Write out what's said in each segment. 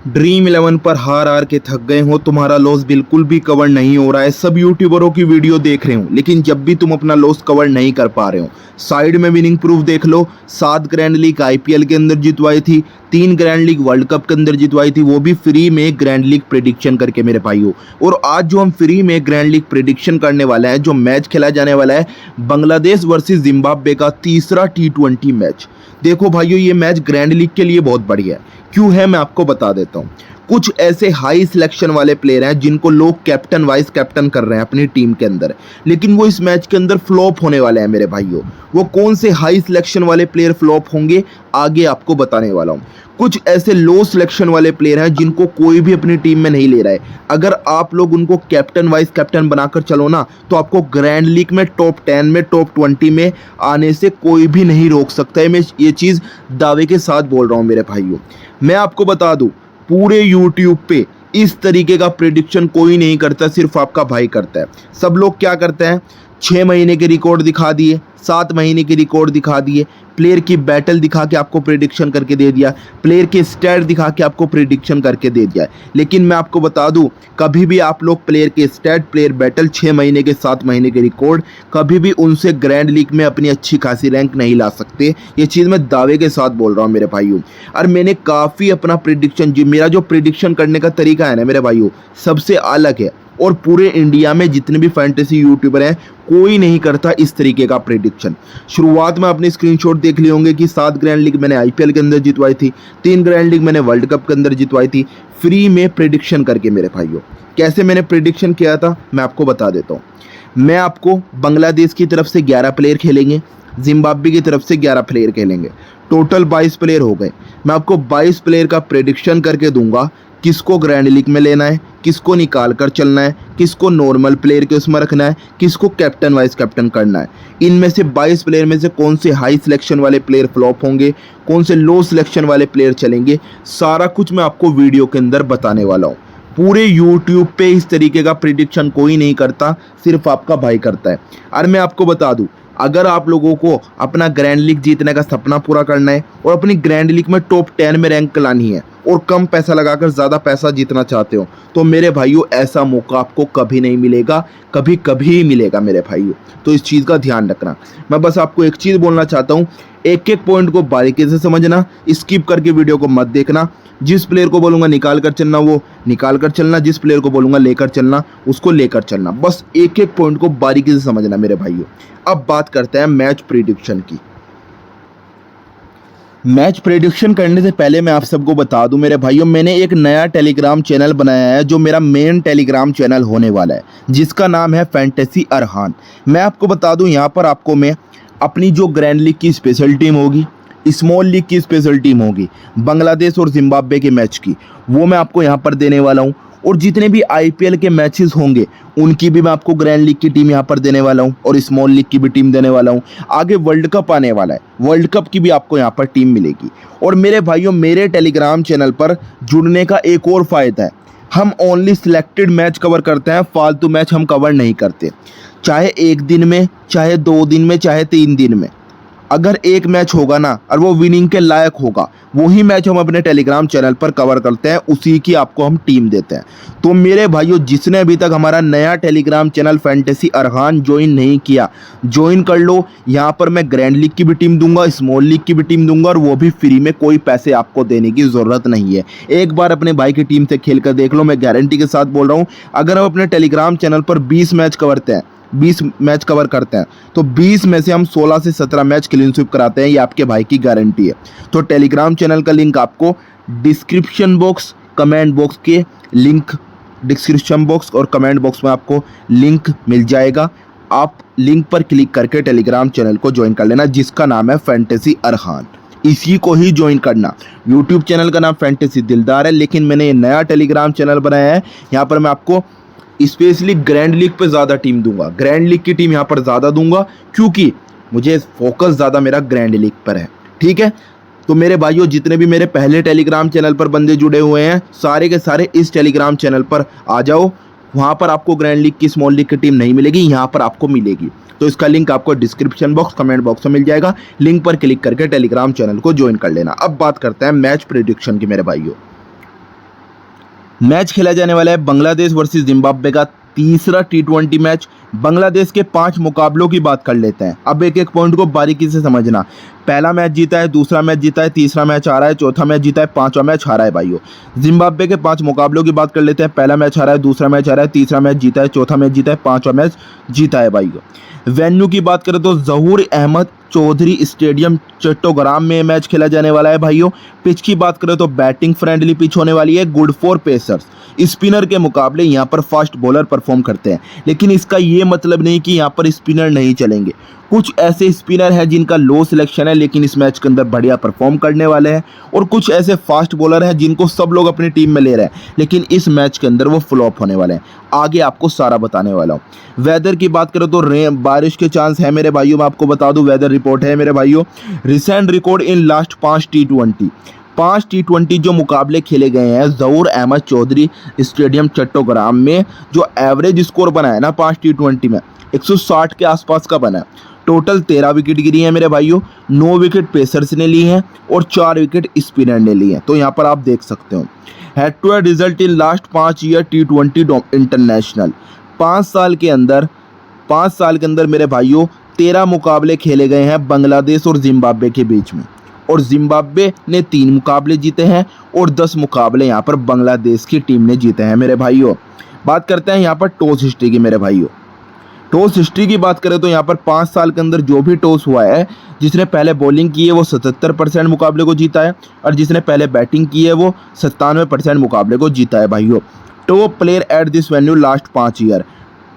Dream 11 पर हार हार के थक गए हो, तुम्हारा लॉस बिल्कुल भी कवर नहीं हो रहा है। सब यूट्यूबरों की वीडियो देख रहे हो, लेकिन जब भी तुम अपना लॉस कवर नहीं कर पा रहे हो, साइड में विनिंग प्रूफ देख लो। 7 ग्रैंड लीग आईपीएल के अंदर जितवाई थी, 3 ग्रैंड लीग वर्ल्ड कप के अंदर जितवाई थी, वो भी फ्री में ग्रैंड लीग प्रेडिक्शन करके मेरे भाइयों। और आज जो हम फ्री में ग्रैंड लीग प्रेडिक्शन करने वाले हैं, जो मैच खेला जाने वाला है बांग्लादेश वर्सेस जिम्बाब्वे का तीसरा T20 मैच। देखो भाइयों, ये मैच ग्रैंड लीग के लिए बहुत बढ़िया है। क्यों है, मैं आपको बता देता हूँ। कुछ ऐसे हाई सिलेक्शन वाले प्लेयर हैं जिनको लोग कैप्टन वाइस कैप्टन कर रहे हैं अपनी टीम के अंदर, लेकिन वो इस मैच के अंदर फ्लॉप होने वाले हैं मेरे भाइयों। वो कौन से हाई सिलेक्शन वाले प्लेयर फ्लॉप होंगे, आगे आपको बताने वाला हूँ। कुछ ऐसे लो सिलेक्शन वाले प्लेयर हैं जिनको कोई भी अपनी टीम में नहीं ले रहा है। अगर आप लोग उनको कैप्टन वाइस कैप्टन बनाकर चलो ना, तो आपको ग्रैंड लीग में टॉप 10 में टॉप 20 में आने से कोई भी नहीं रोक सकता है। मैं ये चीज़ दावे के साथ बोल रहा हूँ मेरे भाइयों। मैं आपको बता दूँ, पूरे यूट्यूब पे इस तरीके का प्रेडिक्शन कोई नहीं करता, सिर्फ आपका भाई करता है। सब लोग क्या करते हैं, 6 महीने के रिकॉर्ड दिखा दिए, 7 महीने के रिकॉर्ड दिखा दिए, प्लेयर की बैटल दिखा के आपको प्रेडिक्शन करके दे दिया, प्लेयर के स्टैट दिखा के आपको प्रेडिक्शन करके दे दिया। लेकिन मैं आपको बता दूं, कभी भी आप लोग प्लेयर के स्टैट, प्लेयर बैटल, 6 महीने के 7 महीने के रिकॉर्ड, कभी भी उनसे ग्रैंड लीग में अपनी अच्छी खासी रैंक नहीं ला सकते। ये चीज़ मैं दावे के साथ बोल रहा हूँ मेरे भाइयों। और मैंने काफ़ी अपना प्रेडिक्शन, जो मेरा जो प्रेडिक्शन करने का तरीका है ना मेरे भाइयों, सबसे अलग है। और पूरे इंडिया में जितने भी फैंटेसी यूट्यूबर हैं, कोई नहीं करता इस तरीके का प्रेडिक्शन। शुरुआत में अपने स्क्रीनशॉट देख लिए होंगे कि 7 ग्रैंड लीग मैंने आईपीएल के अंदर जितवाई थी, 3 ग्रैंड लीग मैंने वर्ल्ड कप के अंदर जितवाई थी, फ्री में प्रेडिक्शन करके मेरे भाइयों। कैसे मैंने प्रेडिक्शन किया था, मैं आपको बता देता हूँ। मैं आपको बांग्लादेश की तरफ से 11 प्लेयर खेलेंगे, जिम्बाब्वे की तरफ से 11 प्लेयर खेलेंगे, टोटल 22 प्लेयर हो गए। मैं आपको 22 प्लेयर का प्रेडिक्शन करके दूंगा, किसको ग्रैंड लीग में लेना है, किसको निकाल कर चलना है, किसको नॉर्मल प्लेयर के उसमें रखना है, किसको कैप्टन वाइस कैप्टन करना है। इनमें से 22 प्लेयर में से कौन से हाई सिलेक्शन वाले प्लेयर फ्लॉप होंगे, कौन से लो सिलेक्शन वाले प्लेयर चलेंगे, सारा कुछ मैं आपको वीडियो के अंदर बताने वाला हूँ। पूरे यूट्यूब पे इस तरीके का प्रेडिक्शन कोई नहीं करता, सिर्फ आपका भाई करता है। और मैं आपको बता दूं, अगर आप लोगों को अपना ग्रैंड लीग जीतने का सपना पूरा करना है और अपनी ग्रैंड लीग में टॉप 10 में रैंक लानी है और कम पैसा लगाकर ज़्यादा पैसा जीतना चाहते हो, तो मेरे भाइयों ऐसा मौका आपको कभी नहीं मिलेगा, कभी कभी ही मिलेगा मेरे भाइयों। तो इस चीज़ का ध्यान रखना। मैं बस आपको एक चीज़ बोलना चाहता हूँ, एक एक पॉइंट को बारीकी से समझना, स्किप करके वीडियो को मत देखना। जिस प्लेयर को बोलूँगा निकाल कर चलना, वो निकाल कर चलना, जिस प्लेयर को बोलूँगा लेकर चलना, उसको लेकर चलना। बस एक एक पॉइंट को बारीकी से समझना मेरे भाइयों। अब बात करते हैं मैच प्रेडिक्शन की। मैच प्रेडिक्शन करने से पहले मैं आप सबको बता दूं मेरे भाइयों, मैंने एक नया टेलीग्राम चैनल बनाया है, जो मेरा मेन टेलीग्राम चैनल होने वाला है, जिसका नाम है फैंटेसी अरहान। मैं आपको बता दूं, यहाँ पर आपको मैं अपनी जो ग्रैंड लीग की स्पेशल टीम होगी, स्मॉल लीग की स्पेशल टीम होगी, बांग्लादेश और जिम्बाब्वे के मैच की, वो मैं आपको यहाँ पर देने वाला हूँ। और जितने भी आईपीएल के मैचेस होंगे, उनकी भी मैं आपको ग्रैंड लीग की टीम यहाँ पर देने वाला हूँ और स्मॉल लीग की भी टीम देने वाला हूँ। आगे वर्ल्ड कप आने वाला है, वर्ल्ड कप की भी आपको यहाँ पर टीम मिलेगी। और मेरे भाइयों, मेरे टेलीग्राम चैनल पर जुड़ने का एक और फ़ायदा है, हम ओनली सिलेक्टेड मैच कवर करते हैं, फालतू मैच हम कवर नहीं करते। चाहे 1 दिन में, चाहे 2 दिन में, चाहे 3 दिन में, अगर एक मैच होगा ना और वो विनिंग के लायक होगा, वही मैच हम अपने टेलीग्राम चैनल पर कवर करते हैं, उसी की आपको हम टीम देते हैं। तो मेरे भाइयों, जिसने अभी तक हमारा नया Telegram channel fantasy Arhaan join नहीं किया, ज्वाइन कर लो। यहाँ पर मैं ग्रैंड लीग की भी टीम दूंगा, स्मॉल लीग की भी टीम दूंगा, और वो भी फ्री में, कोई पैसे आपको देने की ज़रूरत नहीं है। एक बार अपने भाई की टीम से खेल कर देख लो, मैं गारंटी के साथ बोल रहा हूँ। अगर हम अपने टेलीग्राम चैनल पर 20 मैच कवर करते हैं, तो 20 में से हम 16 से 17 मैच क्लीन स्वीप कराते हैं, ये आपके भाई की गारंटी है। तो टेलीग्राम चैनल का लिंक आपको डिस्क्रिप्शन बॉक्स, कमेंट बॉक्स के लिंक, डिस्क्रिप्शन बॉक्स और कमेंट बॉक्स में आपको लिंक मिल जाएगा। आप लिंक पर क्लिक करके टेलीग्राम चैनल को ज्वाइन कर लेना, जिसका नाम है फैंटेसी अरहान। इसी को ही ज्वाइन करना। यूट्यूब चैनल का नाम फैंटेसी दिलदार है, लेकिन मैंने ये नया टेलीग्राम चैनल बनाया है, यहाँ पर मैं आपको स्पेशली ग्रैंड लीग पे ज़्यादा टीम दूंगा, ग्रैंड लीग की टीम यहाँ पर ज़्यादा दूंगा, क्योंकि मुझे फोकस ज़्यादा मेरा ग्रैंड लीग पर है। ठीक है, तो मेरे भाइयों, जितने भी मेरे पहले टेलीग्राम चैनल पर बंदे जुड़े हुए हैं, सारे के सारे इस टेलीग्राम चैनल पर आ जाओ। वहाँ पर आपको ग्रैंड लीग की, स्मॉल लीग की टीम नहीं मिलेगी, यहाँ पर आपको मिलेगी। तो इसका लिंक आपको डिस्क्रिप्शन बॉक्स, कमेंट बॉक्स में मिल जाएगा। लिंक पर क्लिक करके टेलीग्राम चैनल को ज्वाइन कर लेना। अब बात करते हैं मैच प्रेडिक्शन की मेरे भाइयों। मैच खेला जाने वाला है बांग्लादेश वर्सेस जिम्बाब्वे का तीसरा T20 मैच। बांग्लादेश के 5 मुकाबलों की बात कर लेते हैं। अब एक एक पॉइंट को बारीकी से समझना। पहला मैच जीता है, दूसरा मैच जीता है, तीसरा मैच हारा है, चौथा मैच जीता है, पांचवा मैच हारा है भाइयों। जिम्बाब्वे के 5 मुकाबलों की बात कर लेते हैं। पहला मैच हारा है, दूसरा मैच हारा है, तीसरा मैच जीता है, चौथा मैच जीता है, पांचवा मैच जीता है भाइयों। वेन्यू की बात करें तो ज़हूर अहमद चौधरी स्टेडियम चट्टोग्राम में मैच खेला जाने वाला है भाइयों। पिच की बात करें तो बैटिंग फ्रेंडली पिच होने वाली है, गुड फॉर पेसर्स। स्पिनर के मुकाबले यहाँ पर फास्ट बॉलर परफॉर्म करते हैं, लेकिन इसका ये मतलब नहीं कि यहाँ पर स्पिनर नहीं चलेंगे। कुछ ऐसे स्पिनर हैं जिनका लो सिलेक्शन है लेकिन इस मैच के अंदर बढ़िया परफॉर्म करने वाले हैं, और कुछ ऐसे फास्ट बॉलर हैं जिनको सब लोग अपनी टीम में ले रहे हैं लेकिन इस मैच के अंदर वो फ्लॉप होने वाले हैं। आगे आपको सारा बताने वाला हूँ। वेदर की बात करें तो बारिश के चांस है मेरे भाइयों। मैं आपको बता दूं, वेदर रिपोर्ट है मेरे भाइयों। Recent record in last 5 T20 जो मुकाबले खेले गए हैं ज़हूर अहमद चौधरी स्टेडियम चट्टोग्राम में, जो एवरेज स्कोर बना है ना 5 T20 में 160 के आसपास का बना है। टोटल 13 विकेट गिरी हैं मेरे भाइयों। 9 विकेट पेसर्स ने ली हैं और 4 विकेट स्पिनर ने लिए हैं। तो यहाँ पर आप देख सकते हो head to head result in last 5 year T20 international. 5 साल के अंदर मेरे भाइयों 13 मुकाबले खेले गए हैं बांग्लादेश और जिम्बाब्वे के बीच में, और जिम्बाब्वे ने 3 मुकाबले जीते हैं और 10 मुकाबले यहाँ पर बांग्लादेश की टीम ने जीते हैं मेरे भाइयों। बात करते हैं यहाँ पर टॉस हिस्ट्री की मेरे भाइयों। टॉस हिस्ट्री की बात करें तो यहाँ पर 5 साल के अंदर जो भी टॉस हुआ है, जिसने पहले बॉलिंग की है वो 77% मुकाबले को जीता है, और जिसने पहले बैटिंग की है वो 97% मुकाबले को जीता है भाइयों। Top player at this venue last 5 year.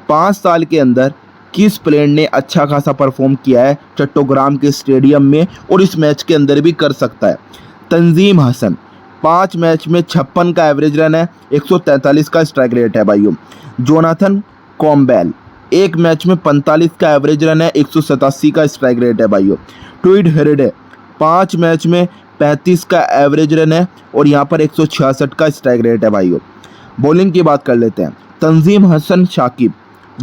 5 साल के अंदर किस प्लेयर ने अच्छा खासा परफॉर्म किया है चट्टोग्राम के स्टेडियम में और इस मैच के अंदर भी कर सकता है? तंजीम हसन 5 मैच में 56 का एवरेज रन है, 143 का स्ट्राइक रेट है भाइयों। जोनाथन कॉम्बेल 1 मैच में 45 का एवरेज रन है, 187 का स्ट्राइक रेट है भाइयों। ट्वीड हेरिडे 5 मैच में 35 का एवरेज रन है और यहाँ पर 166 का स्ट्राइक रेट है भाइयों। बॉलिंग की बात कर लेते हैं। तंजीम हसन शाकिब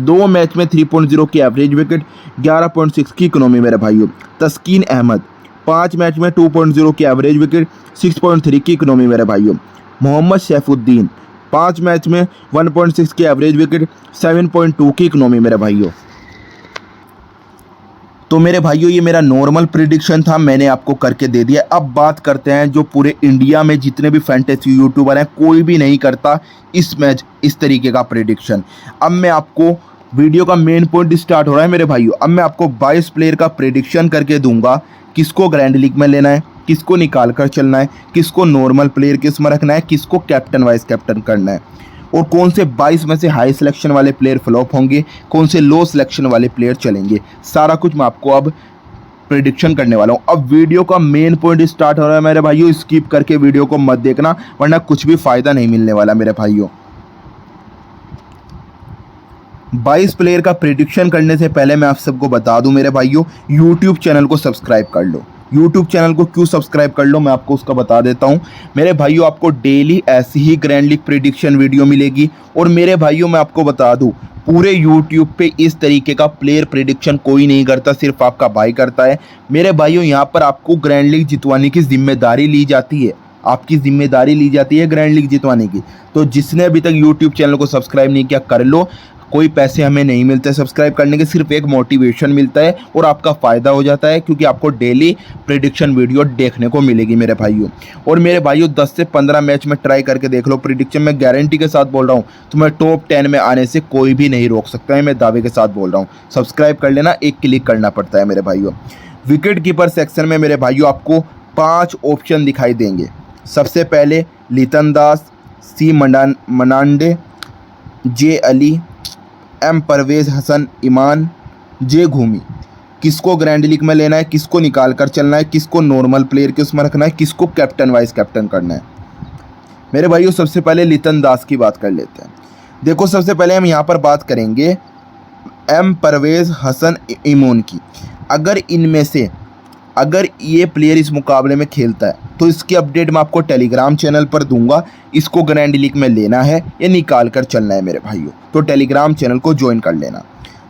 2 मैच में 3.0 की एवरेज विकेट, 11.6 की इकोनॉमी मेरे भाइयों। तस्कीन अहमद 5 मैच में 2.0 की एवरेज विकेट, 6.3 की इकोनॉमी मेरे भाइयों। मोहम्मद सैफुद्दीन 5 मैच में 1.6 की एवरेज विकेट, 7.2 की इकोनॉमी मेरे भाइयों। तो मेरे भाइयों ये मेरा नॉर्मल प्रिडिक्शन था, मैंने आपको करके दे दिया। अब बात करते हैं जो पूरे इंडिया में जितने भी फैंटेसी यूट्यूबर हैं कोई भी नहीं करता इस मैच इस तरीके का प्रिडिक्शन। अब मैं आपको वीडियो का मेन पॉइंट स्टार्ट हो रहा है मेरे भाइयों। अब मैं आपको 22 प्लेयर का प्रिडिक्शन करके दूंगा, किसको ग्रैंड लीग में लेना है, किसको निकाल कर चलना है, किसको नॉर्मल प्लेयर किस में रखना है, किसको कैप्टन वाइस कैप्टन करना है, और कौन से 22 में से हाई सिलेक्शन वाले प्लेयर फ्लॉप होंगे, कौन से लो सिलेक्शन वाले प्लेयर चलेंगे। सारा कुछ मैं आपको अब प्रेडिक्शन करने वाला हूँ। अब वीडियो का मेन पॉइंट स्टार्ट हो रहा है मेरे भाइयों। स्किप करके वीडियो को मत देखना वरना कुछ भी फ़ायदा नहीं मिलने वाला मेरे भाइयों। 22 प्लेयर का प्रेडिक्शन करने से पहले मैं आप सबको बता दूं मेरे भाइयों, यूट्यूब चैनल को सब्सक्राइब कर लो। यूट्यूब चैनल को क्यों सब्सक्राइब कर लो मैं आपको उसका बता देता हूं मेरे भाइयों। आपको डेली ऐसी ही ग्रैंड लीग प्रेडिक्शन वीडियो मिलेगी, और मेरे भाइयों मैं आपको बता दूं पूरे यूट्यूब पे इस तरीके का प्लेयर प्रेडिक्शन कोई नहीं करता, सिर्फ आपका भाई करता है मेरे भाइयों। यहाँ पर आपको ग्रैंड लीग जितवाने की जिम्मेदारी ली जाती है, आपकी जिम्मेदारी ली जाती है ग्रैंड लीग जितवाने की। तो जिसने अभी तक यूट्यूब चैनल को सब्सक्राइब नहीं किया कर लो, कोई पैसे हमें नहीं मिलते सब्सक्राइब करने के, सिर्फ एक मोटिवेशन मिलता है और आपका फ़ायदा हो जाता है क्योंकि आपको डेली प्रेडिक्शन वीडियो देखने को मिलेगी मेरे भाइयों। और मेरे भाइयों 10 से 15 मैच में ट्राई करके देख लो प्रेडिक्शन, मैं गारंटी के साथ बोल रहा हूँ तुम्हें टॉप 10 में आने से कोई भी नहीं रोक सकता है, मैं दावे के साथ बोल रहा हूँ। सब्सक्राइब कर लेना, एक क्लिक करना पड़ता है मेरे भाइयों। विकेट कीपर सेक्शन में मेरे भाइयों आपको 5 ऑप्शन दिखाई देंगे। सबसे पहले लितन दास, सी मनांडे, जे अली, एम परवेज हसन ईमान, जे घूमी। किसको ग्रैंड लीग में लेना है, किसको निकाल कर चलना है, किसको नॉर्मल प्लेयर के उसमें रखना है, किसको कैप्टन वाइस कैप्टन करना है मेरे भाइयों। सबसे पहले लितन दास की बात कर लेते हैं। देखो सबसे पहले हम यहाँ पर बात करेंगे एम परवेज हसन ईमान की। अगर इनमें से अगर ये प्लेयर इस मुकाबले में खेलता है तो इसकी अपडेट मैं आपको टेलीग्राम चैनल पर दूंगा, इसको ग्रैंड लीग में लेना है या निकाल कर चलना है मेरे भाइयों। तो टेलीग्राम चैनल को ज्वाइन कर लेना।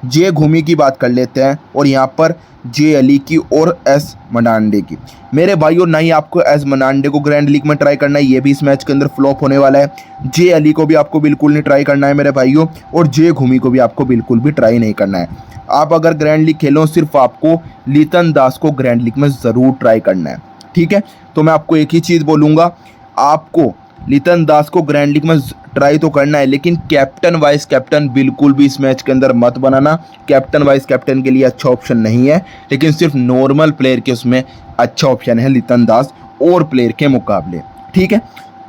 जे घूमी की बात कर लेते हैं और यहाँ पर जे अली की और एस मनांडे की। मेरे भाइयों नहीं आपको एस मनांडे को ग्रैंड लीग में ट्राई करना है, ये भी इस मैच के अंदर फ्लॉप होने वाला है। जे अली को भी आपको बिल्कुल नहीं ट्राई करना है मेरे भाइयों, और जे घूमी को भी आपको बिल्कुल भी ट्राई नहीं करना है। आप अगर ग्रैंड लीग खेलो सिर्फ आपको लिटन दास को ग्रैंड लीग में ज़रूर ट्राई करना है, ठीक है। तो मैं आपको एक ही चीज़ बोलूँगा, आपको लिटन दास को ग्रैंड लीग में ट्राई तो करना है, लेकिन कैप्टन वाइस कैप्टन बिल्कुल भी इस मैच के अंदर मत बनाना। कैप्टन वाइस कैप्टन के लिए अच्छा ऑप्शन नहीं है, लेकिन सिर्फ नॉर्मल प्लेयर के उसमें अच्छा ऑप्शन है लिटन दास और प्लेयर के मुकाबले, ठीक है।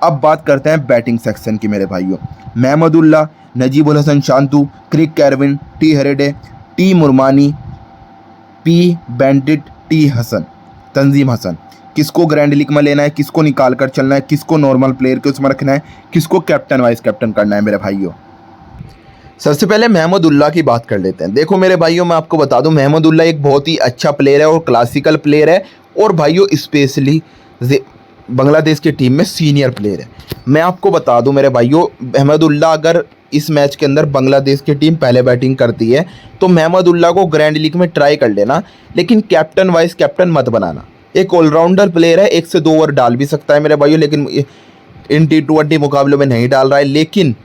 अब बात करते हैं बैटिंग सेक्शन की मेरे भाइयों। Mahmudullah, Najmul Hasan Shanto, Craig Ervine, T Hridoy, T Marumani, P Bennett, T Hasan, Tanzim Hasan, किसको ग्रैंड लीग में लेना है, किसको निकाल कर चलना है, किसको नॉर्मल प्लेयर के उसमें रखना है, किसको कैप्टन वाइस कैप्टन करना है मेरे भाइयों। सबसे पहले महमदुल्ला की बात कर लेते हैं। देखो मेरे भाइयों, मैं आपको बता दूं, महमदुल्ला एक बहुत ही अच्छा प्लेयर है और क्लासिकल प्लेयर है, और भाइयों स्पेशली बांग्लादेश की टीम में सीनियर प्लेयर है। मैं आपको बता दूं मेरे भाइयों, महमदुल्ला अगर इस मैच के अंदर बांग्लादेश की टीम पहले बैटिंग करती है तो महमदुल्ला को ग्रैंड लीग में ट्राई कर लेना, लेकिन कैप्टन वाइस कैप्टन मत बनाना। एक ऑलराउंडर प्लेयर है, 1 से 2 ओवर डाल भी सकता है मेरे भाइयों, लेकिन इन T20 मुकाबलों में नहीं डाल रहा है। लेकिन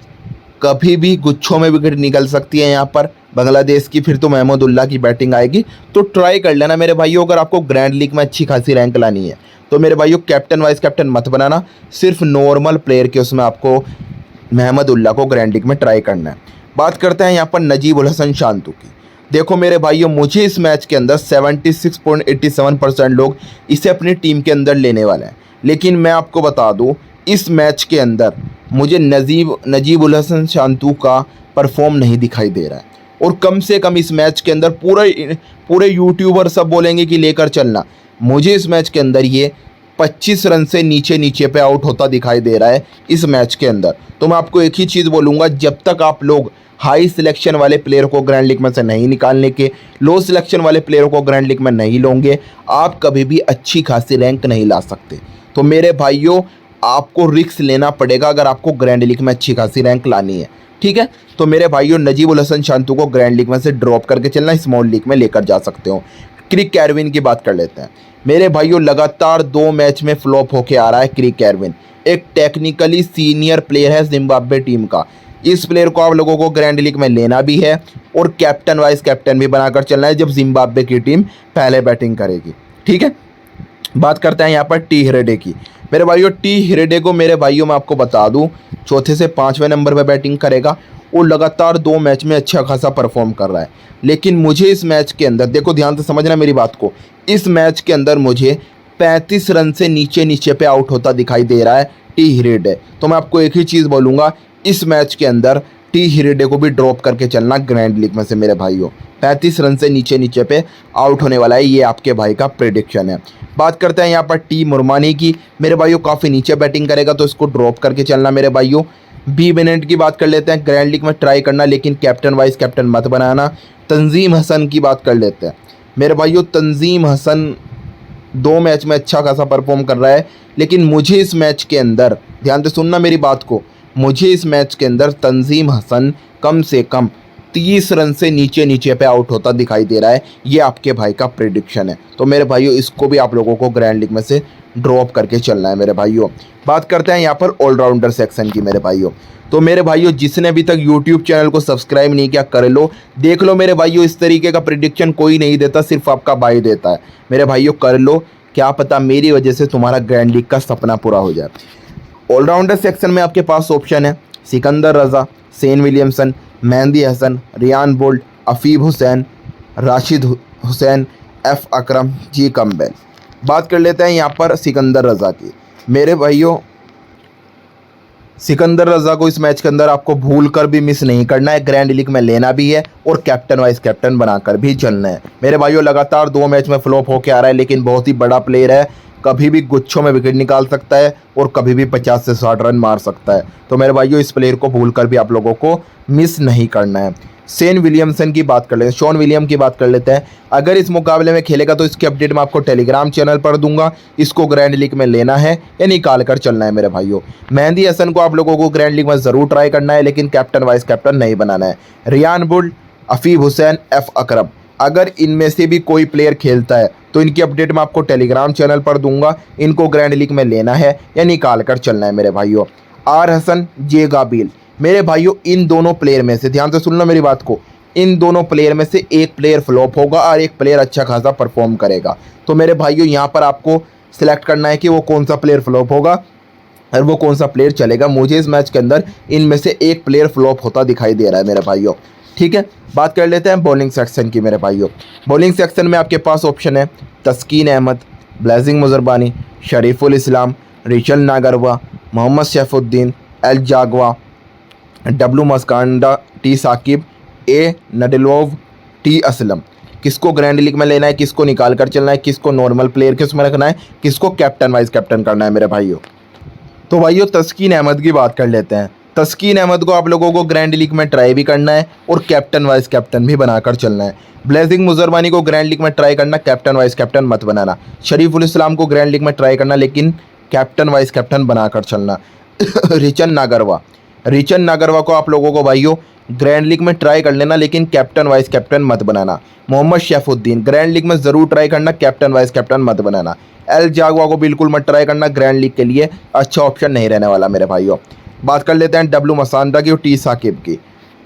कभी भी गुच्छों में विकेट निकल सकती है यहाँ पर बांग्लादेश की, फिर तो महमदुल्ला की बैटिंग आएगी। तो ट्राई कर लेना मेरे भाइयों, अगर आपको ग्रैंड लीग में अच्छी खासी रैंक लानी है तो मेरे भाइयों कैप्टन वाइस कैप्टन मत बनाना, सिर्फ नॉर्मल प्लेयर के उसमें आपको महमदुल्ला को ग्रैंड लीग में ट्राई करना है। बात करते हैं यहाँ पर नजीबुल हसन शांतु की। देखो मेरे भाइयों, मुझे इस मैच के अंदर 76.87% लोग इसे अपनी टीम के अंदर लेने वाले हैं, लेकिन मैं आपको बता दूं इस मैच के अंदर मुझे नजीबुल हसन शांतु का परफॉर्म नहीं दिखाई दे रहा है, और कम से कम इस मैच के अंदर पूरे यूट्यूबर सब बोलेंगे कि लेकर चलना, मुझे इस मैच के अंदर ये 25 रन से नीचे पे आउट होता दिखाई दे रहा है इस मैच के अंदर। तो मैं आपको एक ही चीज़ बोलूँगा, जब तक आप लोग हाई सिलेक्शन वाले प्लेयर को ग्रैंड लीग में से नहीं निकालने के, लो सिलेक्शन वाले प्लेयर को ग्रैंड लीग में नहीं लोगे, आप कभी भी अच्छी खासी रैंक नहीं ला सकते। तो मेरे भाइयों, आपको रिस्क लेना पड़ेगा अगर आपको ग्रैंड लीग में अच्छी खासी रैंक लानी है, ठीक है। तो मेरे भाइयों, नजीबुल हसन शांतु को ग्रैंड लीग में से ड्रॉप करके चलना, स्मॉल लीग में लेकर जा सकते हो। क्रिक कैरविन की बात कर लेते हैं मेरे भाइयों। लगातार 2 मैच में फ्लॉप होके आ रहा है क्रिक कैरविन। एक टेक्निकली सीनियर प्लेयर है जिम्बाब्वे टीम का। इस प्लेयर को आप लोगों को ग्रैंड लीग में लेना भी है और कैप्टन वाइस कैप्टन भी बनाकर चलना है जब जिम्बाब्वे की टीम पहले बैटिंग करेगी, ठीक है। बात करते हैं यहाँ पर टी हेरेडे की। मेरे भाइयों, टी हेरेडे को मेरे भाइयों मैं आपको बता दूं, चौथे से 5वें नंबर पर बैटिंग करेगा और लगातार 2 मैच में अच्छा खासा परफॉर्म कर रहा है। लेकिन मुझे इस मैच के अंदर, देखो ध्यान से समझना मेरी बात को, इस मैच के अंदर मुझे 35 रन से नीचे पे आउट होता दिखाई दे रहा है टी हेरेडे। तो मैं आपको एक ही चीज़ बोलूँगा, इस मैच के अंदर टी हेरेडे को भी ड्रॉप करके चलना ग्रैंड लीग में से मेरे भाइयों। 35 रन से नीचे पे आउट होने वाला है, ये आपके भाई का प्रेडिक्शन है। बात करते हैं यहाँ पर टी मुरमानी की। मेरे भाइयों, काफ़ी नीचे बैटिंग करेगा तो इसको ड्रॉप करके चलना मेरे भाइयों। बी बेनेट की बात कर लेते हैं, ग्रैंड लीग में ट्राई करना, लेकिन कैप्टन वाइस कैप्टन मत बनाना। तंजीम हसन की बात कर लेते हैं मेरे भाइयों। तंजीम हसन 2 मैच में अच्छा खासा परफॉर्म कर रहा है, लेकिन मुझे इस मैच के अंदर, ध्यान से सुनना मेरी बात को, मुझे इस मैच के अंदर तंजीम हसन कम से कम 30 रन से नीचे पे आउट होता दिखाई दे रहा है, ये आपके भाई का प्रेडिक्शन है। तो मेरे भाइयों, इसको भी आप लोगों को ग्रैंड लीग में से ड्रॉप करके चलना है मेरे भाइयों। बात करते हैं यहाँ पर ऑलराउंडर सेक्शन की मेरे भाइयों। तो मेरे भाइयों, जिसने अभी तक यूट्यूब चैनल को सब्सक्राइब नहीं किया कर लो। देख लो मेरे भाइयों, इस तरीके का प्रेडिक्शन कोई नहीं देता, सिर्फ आपका भाई देता है मेरे भाइयों। कर लो, क्या पता मेरी वजह से तुम्हारा ग्रैंड लीग का सपना पूरा हो जाए। ऑलराउंडर सेक्शन में आपके पास ऑप्शन है Sikandar Raza, Sean Williamson, Mehidy Hasan, Ryan Burl, Afif Hossain, Rashid Hossain, F Akram, G Campbell. बात कर लेते हैं यहाँ पर सिकंदर रज़ा की। मेरे भाइयों, सिकंदर रज़ा को इस मैच के अंदर आपको भूल कर भी मिस नहीं करना है, ग्रैंड लीग में लेना भी है और कैप्टन वाइस कैप्टन बनाकर भी चलना है मेरे भाइयों। लगातार 2 मैच में फ्लॉप होकर आ रहा है, लेकिन बहुत ही बड़ा प्लेयर है, कभी भी गुच्छों में विकेट निकाल सकता है और कभी भी 50 से 60 रन मार सकता है। तो मेरे भाइयों, इस प्लेयर को भूल कर भी आप लोगों को मिस नहीं करना है। शेन विलियमसन की बात कर लेते हैं, शॉन विलियम की बात कर लेते हैं। अगर इस मुकाबले में खेलेगा तो इसकी अपडेट मैं आपको टेलीग्राम चैनल पर दूंगा। इसको ग्रैंड लीग में लेना है या निकाल कर चलना है मेरे भाइयों। मेहंदी हसन को आप लोगों को ग्रैंड लीग में ज़रूर ट्राई करना है, लेकिन कैप्टन वाइस कैप्टन नहीं बनाना है। रियान बुल्ट, अफीब हुसैन, एफ अकरम। अगर इनमें से भी कोई प्लेयर खेलता है तो इनकी अपडेट मैं आपको टेलीग्राम चैनल पर दूंगा। इनको ग्रैंड लीग में लेना है या निकाल कर चलना है मेरे भाइयों। आर हसन, जे गाबिल, मेरे भाइयों इन दोनों प्लेयर में से, ध्यान से सुनना मेरी बात को, इन दोनों प्लेयर में से एक प्लेयर फ्लॉप होगा और एक प्लेयर अच्छा खासा परफॉर्म करेगा। तो मेरे भाइयों यहाँ पर आपको सिलेक्ट करना है कि वो कौन सा प्लेयर फ्लॉप होगा और वो कौन सा प्लेयर चलेगा। मुझे इस मैच के अंदर इनमें से एक प्लेयर फ्लॉप होता दिखाई दे रहा है मेरे भाइयों। ठीक है, बात कर लेते हैं बॉलिंग सेक्शन की मेरे भाइयों। बॉलिंग सेक्शन में आपके पास ऑप्शन है Taskin Ahmed, Blessing Muzarabani, Shoriful Islam, Richard Ngarava, Mohammad Saifuddin, L Jongwe, W Masakadza, T Sakib, A Ndlovu, T Aslam. किसको ग्रैंड लीग में लेना है, किसको निकाल कर चलना है, किसको नॉर्मल प्लेयर के उसमें रखना है, किसको कैप्टन वाइस कैप्टन करना है मेरे भाइयों। तो भाइयों तस्कीन अहमद की बात कर लेते हैं। तस्कीन अहमद को आप लोगों को ग्रैंड लीग में ट्राई भी करना है और कैप्टन वाइस कैप्टन भी बनाकर चलना है। ब्लेसिंग मुजरबानी को ग्रैंड लीग में ट्राई करना, कैप्टन वाइस कैप्टन मत बनाना। शरीफुल इस्लाम को ग्रैंड लीग में ट्राई करना लेकिन कैप्टन वाइस कैप्टन बनाकर चलना। रिचन नागरवा को आप लोगों को भाइयों ग्रैंड लीग में ट्राई कर लेना लेकिन कैप्टन वाइस कैप्टन मत बनाना। मोहम्मद सैफुद्दीन ग्रैंड लीग में ज़रूर ट्राई करना, कैप्टन वाइस कैप्टन मत बनाना। एल जागवा को बिल्कुल मत ट्राई करना, ग्रैंड लीग के लिए अच्छा ऑप्शन नहीं रहने वाला मेरे भाइयों। बात कर लेते हैं डब्लू मसांडा की और टी साकिब की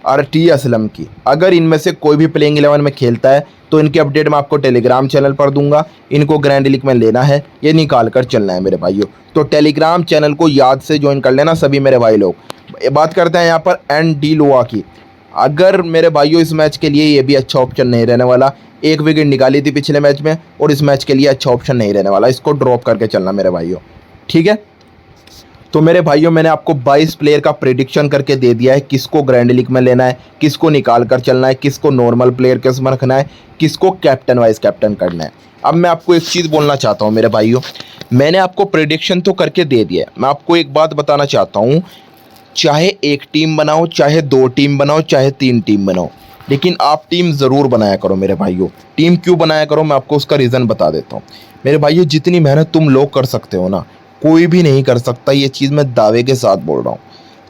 और टी असलम की। अगर इनमें से कोई भी प्लेइंग 11 में खेलता है तो इनकी अपडेट मैं आपको टेलीग्राम चैनल पर दूंगा। इनको ग्रैंड लीग में लेना है, ये निकाल कर चलना है मेरे भाइयों। तो टेलीग्राम चैनल को याद से ज्वाइन कर लेना सभी मेरे भाई लोग। बात करते हैं यहाँ पर एन डी लोआ की। अगर मेरे भाइयों इस मैच के लिए ये भी अच्छा ऑप्शन नहीं रहने वाला, एक विकेट निकाली थी पिछले मैच में और इस मैच के लिए अच्छा ऑप्शन नहीं रहने वाला, इसको ड्रॉप करके चलना मेरे भाइयों। ठीक है, तो मेरे भाइयों मैंने आपको 22 प्लेयर का प्रेडिक्शन करके दे दिया है, किसको ग्रैंड लीग में लेना है, किसको निकाल कर चलना है, किसको नॉर्मल प्लेयर के उसमें रखना है, किसको कैप्टन वाइस कैप्टन करना है। अब मैं आपको एक चीज़ बोलना चाहता हूँ मेरे भाइयों, मैंने आपको प्रेडिक्शन तो करके दे दिया है, मैं आपको एक बात बताना चाहता हूँ, चाहे एक टीम बनाओ, चाहे 2 टीम बनाओ, चाहे 3 टीम बनाओ, लेकिन आप टीम ज़रूर बनाया करो मेरे भाइयों। टीम क्यों बनाया करो मैं आपको उसका रीज़न बता देता हूँ मेरे भाइयों। जितनी मेहनत तुम लोग कर सकते हो ना, कोई भी नहीं कर सकता, ये चीज़ मैं दावे के साथ बोल रहा हूँ।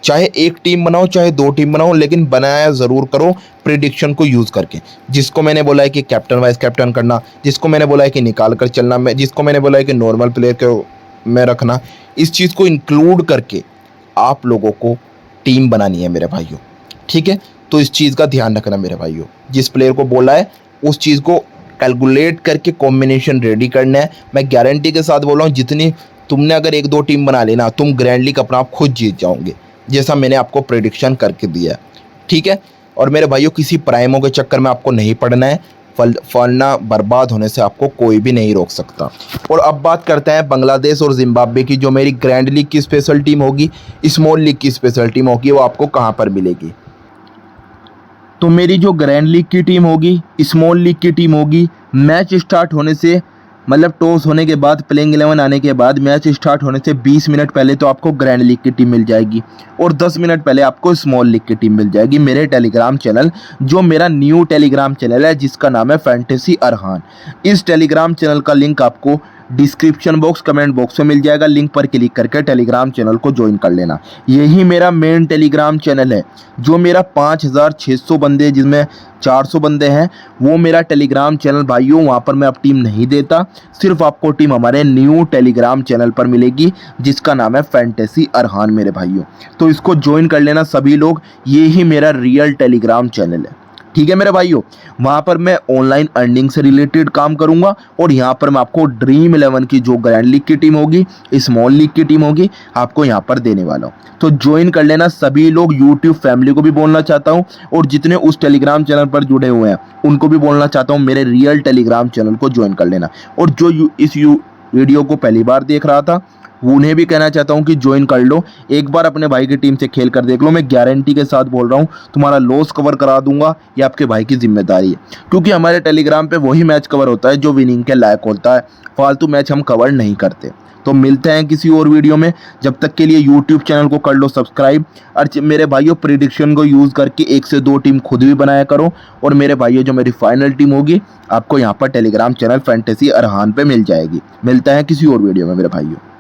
चाहे एक टीम बनाओ, चाहे 2 टीम बनाओ, लेकिन बनाया ज़रूर करो प्रेडिक्शन को यूज़ करके। जिसको मैंने बोला है कि कैप्टन वाइस कैप्टन करना, जिसको मैंने बोला है कि निकाल कर चलना, जिसको मैंने बोला है कि नॉर्मल प्लेयर को में रखना, इस चीज़ को इंक्लूड करके आप लोगों को टीम बनानी है मेरे भाइयों। ठीक है, तो इस चीज़ का ध्यान रखना मेरे भाइयों। जिस प्लेयर को बोला है उस चीज़ को कैलकुलेट करके कॉम्बिनेशन रेडी करना है। मैं गारंटी के साथ बोल रहा हूँ, जितनी तुमने अगर 1-2 टीम बना लेना, तुम ग्रैंड लीग अपना आप खुद जीत जाओगे, जैसा मैंने आपको प्रेडिक्शन करके दिया है। ठीक है, और मेरे भाइयों किसी प्राइमों के चक्कर में आपको नहीं पड़ना है, फलना बर्बाद होने से आपको कोई भी नहीं रोक सकता। और अब बात करते हैं बांग्लादेश और जिम्बाब्वे की। जो मेरी ग्रैंड लीग की स्पेशल टीम होगी, स्मॉल लीग की स्पेशल टीम होगी, वो आपको कहाँ पर मिलेगी। तो मेरी जो ग्रैंड लीग की टीम होगी, स्मॉल लीग की टीम होगी, मैच स्टार्ट होने से मतलब टॉस होने के बाद, प्लेइंग 11 आने के बाद, मैच स्टार्ट होने से 20 मिनट पहले तो आपको ग्रैंड लीग की टीम मिल जाएगी और 10 मिनट पहले आपको स्मॉल लीग की टीम मिल जाएगी मेरे टेलीग्राम चैनल, जो मेरा न्यू टेलीग्राम चैनल है जिसका नाम है फैंटेसी अरहान। इस टेलीग्राम चैनल का लिंक आपको डिस्क्रिप्शन बॉक्स, कमेंट बॉक्स में मिल जाएगा। लिंक पर क्लिक करके टेलीग्राम चैनल को ज्वाइन कर लेना। यही मेरा मेन टेलीग्राम चैनल है, जो मेरा 5600 बंदे, जिसमें 400 बंदे हैं, वो मेरा टेलीग्राम चैनल भाइयों। वहाँ पर मैं अब टीम नहीं देता, सिर्फ आपको टीम हमारे न्यू टेलीग्राम चैनल पर मिलेगी जिसका नाम है फैंटेसी अरहान मेरे भाइयों। तो इसको ज्वाइन कर लेना सभी लोग, ये ही मेरा रियल टेलीग्राम चैनल है। ठीक है मेरे भाइयों, वहाँ पर मैं ऑनलाइन अर्निंग से रिलेटेड काम करूँगा और यहाँ पर मैं आपको ड्रीम 11 की जो ग्रैंड लीग की टीम होगी, स्मॉल लीग की टीम होगी, आपको यहाँ पर देने वाला हूँ। तो ज्वाइन कर लेना सभी लोग। यूट्यूब फैमिली को भी बोलना चाहता हूँ और जितने उस टेलीग्राम चैनल पर जुड़े हुए हैं उनको भी बोलना चाहता हूँ, मेरे रियल टेलीग्राम चैनल को ज्वाइन कर लेना। और जो इस वीडियो को पहली बार देख रहा था, उन्हें भी कहना चाहता हूं कि ज्वाइन कर लो, एक बार अपने भाई की टीम से खेल कर देख लो। मैं गारंटी के साथ बोल रहा हूं, तुम्हारा लॉस कवर करा दूंगा, ये आपके भाई की जिम्मेदारी है। क्योंकि हमारे टेलीग्राम पे वही मैच कवर होता है जो विनिंग के लायक होता है, फालतू मैच हम कवर नहीं करते। तो मिलते हैं किसी और वीडियो में, जब तक के लिए यूट्यूब चैनल को कर लो सब्सक्राइब। और मेरे भाइयों प्रेडिक्शन को यूज़ करके 1 से 2 टीम खुद भी बनाया करो। और मेरे भाइयों जो मेरी फाइनल टीम होगी आपको यहाँ पर टेलीग्राम चैनल फैंटेसी अरहान पे मिल जाएगी। मिलता है किसी और वीडियो में मेरे भाइयों।